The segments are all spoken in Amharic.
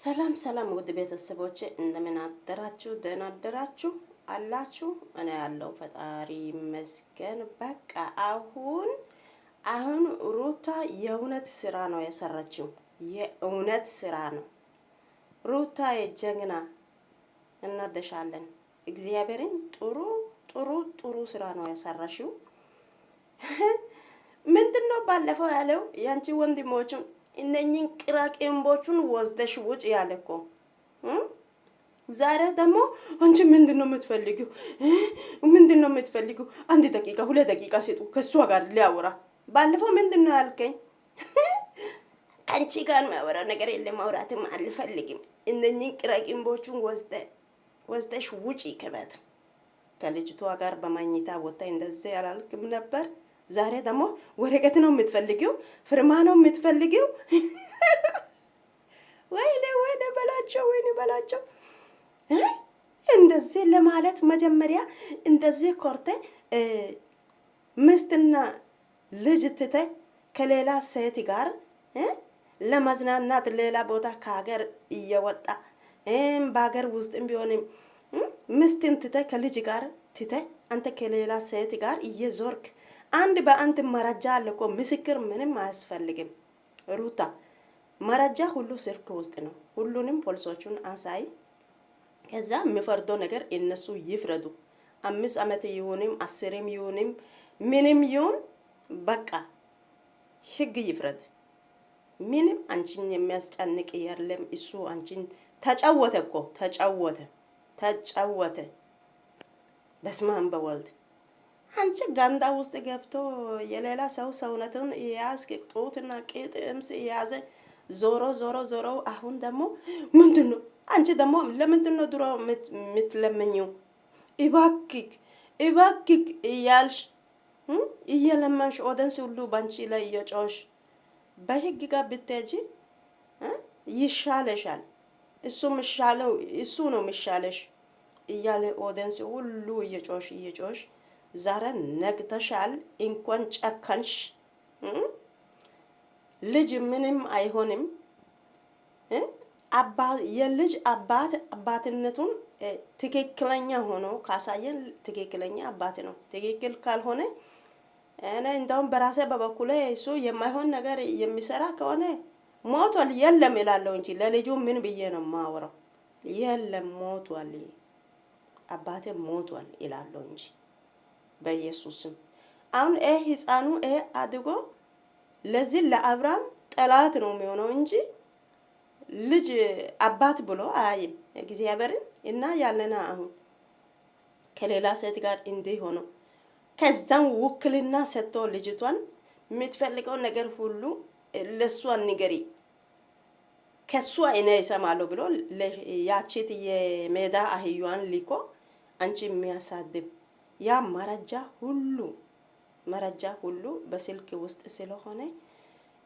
ሰላም ሰላም ውድ ቤተሰቦቼ እንደምን አደራችሁ? ደህና አደራችሁ አላችሁ? እኔ ያለው ፈጣሪ ይመስገን። በቃ አሁን ሩታ የእውነት ስራ ነው የሰራችው። የእውነት ስራ ነው። ሩታ የጀግና እንወድሻለን። እግዚአብሔርን ጥሩ ስራ ነው የሰራሽው። ምንድነው ባለፈው ያለው ያንቺ ወንድሞቹን እነኚህን ቅራቅንቦቹን ወስደሽ ውጭ ያለ እኮ ዛሬ ደግሞ አንቺ ምንድነው የምትፈልጊው? ምንድነው የምትፈልጊው? አንድ ደቂቃ 2 ደቂቃ ስጡ ከሷ ጋር ሊያወራ። ባለፈው ምንድነው ያልከኝ? ከአንቺ ጋር ማወራ ነገር የለም፣ ማውራትም አልፈልግም። እነኚህን ቅራቅንቦቹን ወስደሽ ውጪ ከቤት። ከልጅቷ ጋር በማኝታ ወጣ። እንደዚህ ያላልክም ነበር? ዛሬ ደግሞ ወረቀት ነው የምትፈልጊው? ፍርማ ነው የምትፈልጊው? ወይኔ በላቸው። እንደዚህ ለማለት መጀመሪያ እንደዚህ ኮርተ ምስትና ልጅ ትተ ከሌላ ሴት ጋር ለመዝናናት ሌላ ቦታ ከሀገር እየወጣ በሀገር ውስጥም ቢሆንም ምስትን ትተ ከልጅ ጋር ትተ አንተ ከሌላ ሴት ጋር እየዞርክ አንድ በአንድ መረጃ አለ እኮ። ምስክር ምንም አያስፈልግም። ሩታ መረጃ ሁሉ ስልክ ውስጥ ነው። ሁሉንም ፖሊሶቹን አሳይ። ከዛ የሚፈርደው ነገር እነሱ ይፍረዱ። 5 ዓመት ይሁንም 10 ይሁንም ምንም ይሁን በቃ ህግ ይፍረድ። ምንም አንቺን የሚያስጨንቅ የለም። እሱ አንቺን ተጫወተ እኮ ተጫወተ። በስመ አብ በወልድ አንቺ ጋንዳ ውስጥ ገብቶ የሌላ ሰው ሰውነቱን ያስክ ጡትና ቂጥምስ ያዘ። ዞሮ አሁን ደግሞ ምንድነው? አንቺ ደግሞ ለምንድነው ድሮ የምትለምኚው? እባክክ እያልሽ እየለመንሽ ኦደንስ ሁሉ ባንቺ ላይ እየጮሽ በህግ ጋር ብትሄጂ ይሻለሻል። እሱ ነው የሚሻለሽ እያለ ኦደንስ ሁሉ እየጮሽ ዛሬ ነግተሻል። እንኳን ጨከንሽ። ልጅ ምንም አይሆንም። የልጅ አባትነቱን ትክክለኛ ሆኖ ካሳየን ትክክለኛ አባት ነው። ትክክል ካልሆነ እኔ እንደውም በራሴ በበኩሌ እሱ የማይሆን ነገር የሚሰራ ከሆነ ሞቷል የለም እላለሁ እንጂ ለልጁ ምን ብዬ ነው የማወራው? የለም ሞቷል፣ አባቴ ሞቷል እላለሁ እንጂ በኢየሱስም። አሁን ህፃኑ አድጎ ለዚህ ለአብርሃም ጠላት ነው የሚሆነው እንጂ ልጅ አባት ብሎ አያይም እግዚአብሔርን። እና ያለና አሁን ከሌላ ሴት ጋር እንዲህ ሆኖ ከዛም ውክልና ሰጥቶ ልጅቷን የምትፈልገው ነገር ሁሉ ለሷ ንገሪ ከሷ እኔ እሰማለሁ ብሎ ያቺት የሜዳ አህያዋን ሊኮ አንቺ የሚያሳድብ ያ መረጃ ሁሉ በስልክ ውስጥ ስለሆነ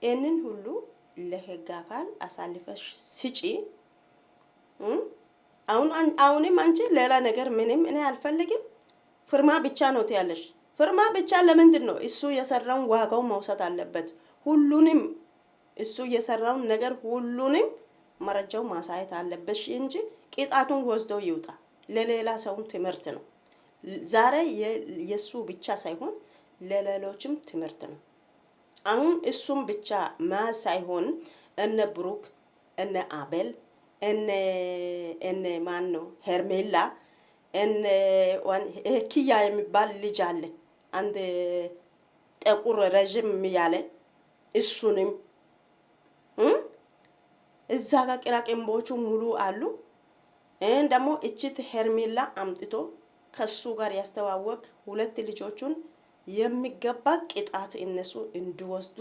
ይህንን ሁሉ ለህግ አካል አሳልፈሽ ስጪ። አሁንም አንቺ ሌላ ነገር ምንም እኔ አልፈልግም፣ ፍርማ ብቻ ነው ትያለሽ። ፍርማ ብቻ ለምንድን ነው? እሱ የሰራውን ዋጋው መውሰድ አለበት። ሁሉንም እሱ የሰራውን ነገር ሁሉንም መረጃው ማሳየት አለበሽ እንጂ ቅጣቱን ወስዶ ይውጣ። ለሌላ ሰውም ትምህርት ነው። ዛሬ የሱ ብቻ ሳይሆን ለሌሎችም ትምህርት ነው። አሁን እሱም ብቻ ሳይሆን እነ ብሩክ እነ አቤል እነ ማን ነው ሄርሜላ ኪያ የሚባል ልጅ አለ አንድ ጥቁር ረዥም ያለ እሱንም እዛ ጋር ቅራቅንቦቹ ሙሉ አሉ። ደግሞ እቺት ሄርሜላ አምጥቶ ከሱ ጋር ያስተዋወቅ 2 ልጆቹን የሚገባ ቅጣት እነሱ እንዲወስዱ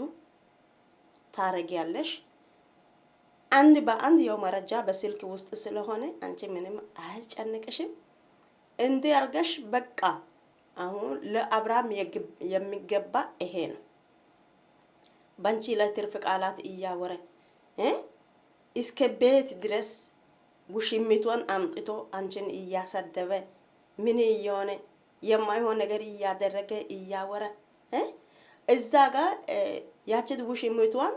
ታረጊያለሽ። አንድ በአንድ ያው መረጃ በስልክ ውስጥ ስለሆነ አንቺ ምንም አያስጨንቅሽም። እንዲህ አርገሽ በቃ አሁን ለአብርሃም የሚገባ ይሄ ነው። ባንቺ ላይ ትርፍ ቃላት እያወረ እስከ ቤት ድረስ ውሽሚቷን አምጥቶ አንቺን እያሰደበ ምን እየሆነ የማይሆን ነገር እያደረገ እያወረ እዛ ጋር ያቺት ውሽሚቷን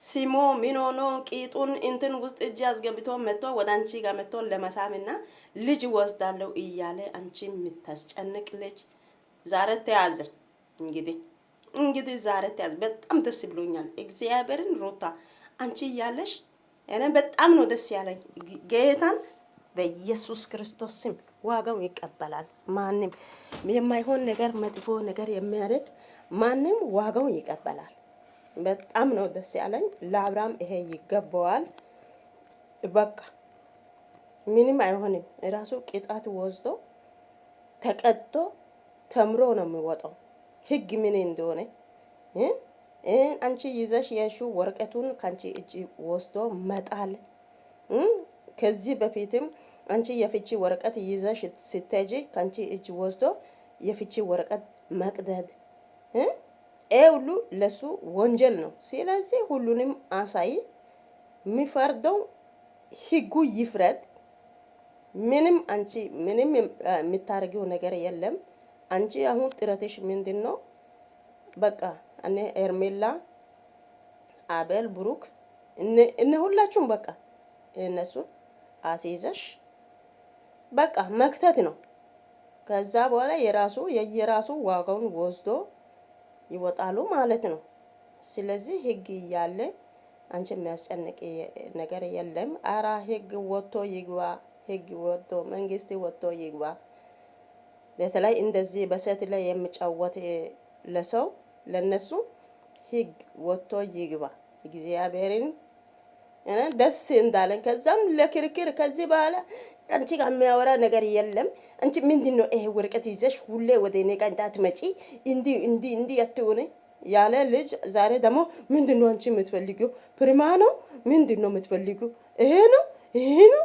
ሲሞ ምን ሆኖ ቂጡን እንትን ውስጥ እጅ አስገብቶ መጥቶ ወደ አንቺ ጋር መጥቶ ለመሳምና ልጅ ወስዳለሁ እያለ አንቺ የምታስጨንቅ ልጅ ዛሬ ተያዘ። እንግዲህ ዛሬ ተያዘ። በጣም ደስ ብሎኛል። እግዚአብሔርን ሩታ አንቺ እያለሽ እኔ በጣም ነው ደስ ያለኝ። ጌታን በኢየሱስ ክርስቶስ ስም ዋጋው ይቀበላል። ማንም የማይሆን ነገር መጥፎ ነገር የሚያደርግ ማንም ዋጋው ይቀበላል። በጣም ነው ደስ ያለኝ። ለአብርሃም ይሄ ይገባዋል። በቃ ምንም አይሆንም። ራሱ ቅጣት ወስዶ ተቀጥቶ ተምሮ ነው የሚወጣው ህግ ምን እንደሆነ። አንቺ ይዘሽ የሹ ወረቀቱን ካንቺ እጅ ወስዶ መጣል። ከዚህ በፊትም አንቺ የፍቺ ወረቀት ይዘሽ ስትሄጂ ካንቺ እጅ ወስዶ የፍቺ ወረቀት መቅደድ ሁሉ ለሱ ወንጀል ነው። ስለዚህ ሁሉንም አሳይ። የሚፈርደው ህጉ ይፍረድ። ምንም አንቺ ምንም የምታረጊው ነገር የለም። አንቺ አሁን ጥረትሽ ምንድነው? በቃ እነ ኤርሜላ፣ አቤል፣ ብሩክ እነ ሁላችሁም በቃ እነሱን አስይዘሽ በቃ መክተት ነው። ከዛ በኋላ የየራሱ ዋጋውን ወስዶ ይወጣሉ ማለት ነው። ስለዚህ ህግ እያለ አንቺ የሚያስጨንቅ ነገር የለም። አራ ህግ ወጥቶ ይግባ፣ ህግ ወጥቶ መንግስት ወጥቶ ይግባ። በተለይ እንደዚህ በሴት ላይ የሚጫወት ለሰው ለነሱ ህግ ወጥቶ ይግባ። እግዚአብሔርን ደስ እንዳለን ከዛም ለክርክር ከዚህ በኋላ አንቺ ጋር የሚያወራ ነገር የለም። አንቺ ምንድነው ይሄ ወረቀት ይዘሽ ሁሌ ወደ እኔ ጋር እንዳትመጪ እንዲህ አትሆነ ያለ ልጅ ዛሬ ደግሞ ምንድነው አንቺ የምትፈልጊው? ፕሪማ ነው ምንድነው የምትፈልጊው? ይሄ ነው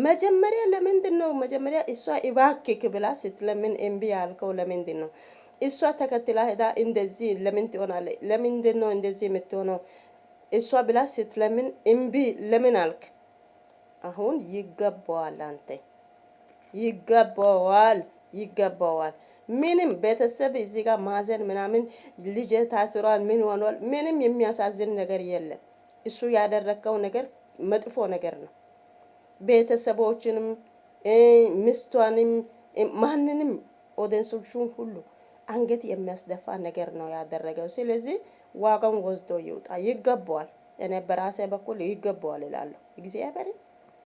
መጀመሪያ ለምንድነው መጀመሪያ እሷ እባክህ ብላ ስትለምን እምቢ ያልከው ለምንድን ነው? እሷ ተከትላ ሄዳ እንደዚህ ለምን ትሆናለች? ለምንድነው እንደዚህ የምትሆነው? እሷ ብላ ስትለምን እምቢ ለምን አልክ? አሁን ይገባዋል። አንተ ይገባዋል። ምንም ቤተሰብ እዚህ ጋር ማዘን ምናምን ልጅ ታስሯል ምን ሆኗል ምንም የሚያሳዝን ነገር የለም። እሱ ያደረከው ነገር መጥፎ ነገር ነው። ቤተሰቦችንም ሚስቷንም ማንንም ኦዲየንሶቹን ሁሉ አንገት የሚያስደፋ ነገር ነው ያደረገው። ስለዚህ ዋጋውን ወስዶ ይውጣ። ይገባዋል። እኔ በራሴ በኩል ይገባዋል እላለሁ። እግዚአብሔር